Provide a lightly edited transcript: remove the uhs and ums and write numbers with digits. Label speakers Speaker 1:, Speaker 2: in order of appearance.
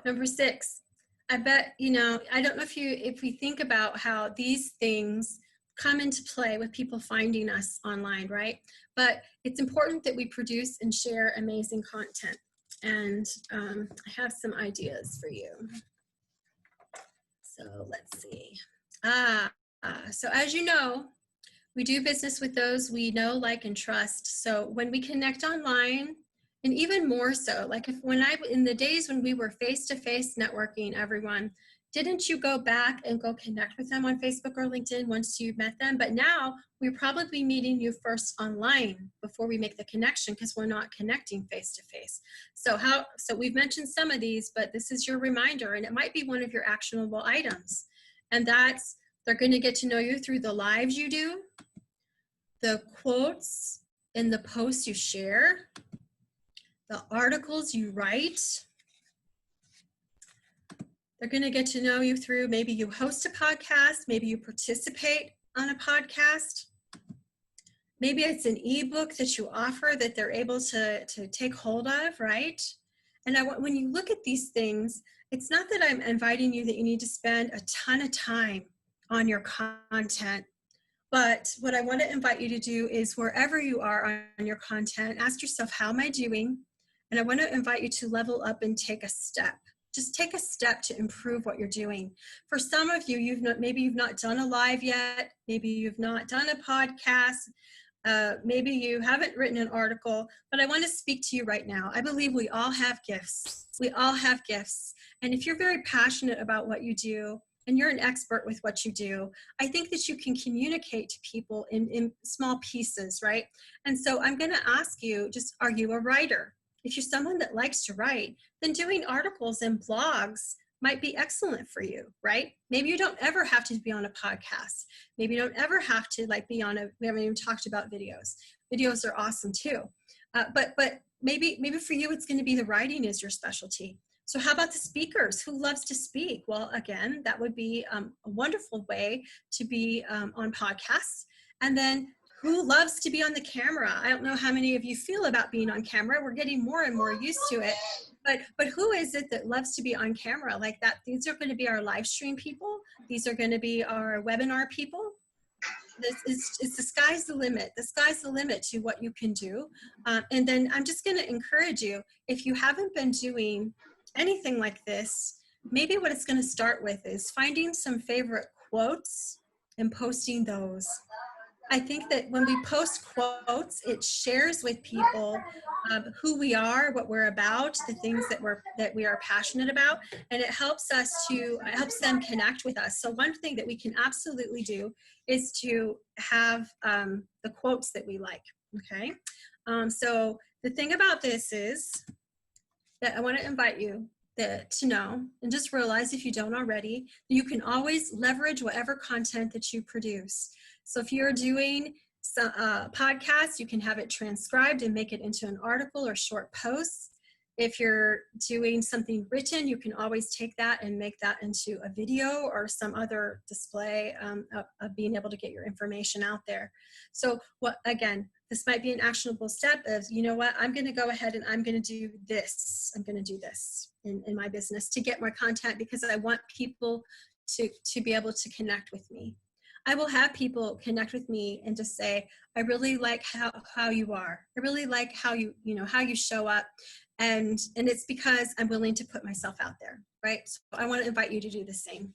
Speaker 1: Number 6, I bet, I don't know if we think about how these things come into play with people finding us online, right? But it's important that we produce and share amazing content. And I have some ideas for you. So let's see. So as you know, we do business with those we know, like, and trust. So when we connect online, and even more so, like in the days when we were face-to-face networking, everyone, didn't you go back and go connect with them on Facebook or LinkedIn once you met them? But now we're probably meeting you first online before we make the connection, because we're not connecting face-to-face. So we've mentioned some of these, but this is your reminder, and it might be one of your actionable items. And that's, they're going to get to know you through the lives you do, the quotes in the posts you share, the articles you write. They're going to get to know you through, maybe you host a podcast, maybe you participate on a podcast. Maybe it's an ebook that you offer that they're able to take hold of, right? And when you look at these things, it's not that I'm inviting you that you need to spend a ton of time on your content. But what I want to invite you to do is, wherever you are on your content, ask yourself, how am I doing? And I want to invite you to level up and take a step. Just take a step to improve what you're doing. For some of you, maybe you've not done a live yet. Maybe you've not done a podcast. Maybe you haven't written an article, but I want to speak to you right now. I believe we all have gifts. We all have gifts. And if you're very passionate about what you do, and you're an expert with what you do, I think that you can communicate to people in small pieces, right? And so I'm going to ask you, are you a writer? If you're someone that likes to write, then doing articles and blogs might be excellent for you, right? Maybe you don't ever have to be on a podcast. Maybe you don't ever have to be on we haven't even talked about videos. Videos are awesome too. But maybe for you, it's going to be the writing is your specialty. So how about the speakers? Who loves to speak? Well, again, that would be a wonderful way to be on podcasts. And then who loves to be on the camera? I don't know how many of you feel about being on camera. We're getting more and more used to it. But who is it that loves to be on camera like that? These are going to be our live stream people. These are going to be our webinar people. It's the sky's the limit. The sky's the limit to what you can do. And then I'm just going to encourage you, if you haven't been doing anything like this, maybe what it's going to start with is finding some favorite quotes and posting those. I think that when we post quotes, it shares with people who we are, what we're about, the things that we are passionate about, and it helps them connect with us. So one thing that we can absolutely do is to have the quotes that we like. Okay, so the thing about this is that I want to invite you to know, and just realize, if you don't already, you can always leverage whatever content that you produce. So if you're doing some podcast, you can have it transcribed and make it into an article or short posts. If you're doing something written, you can always take that and make that into a video or some other display of being able to get your information out there. So again, this might be an actionable step of, you know what, I'm going to go ahead and I'm going to do this. I'm going to do this in my business to get more content, because I want people to be able to connect with me. I will have people connect with me and just say, I really like how you are. I really like how you show up. And it's because I'm willing to put myself out there, right? So I want to invite you to do the same.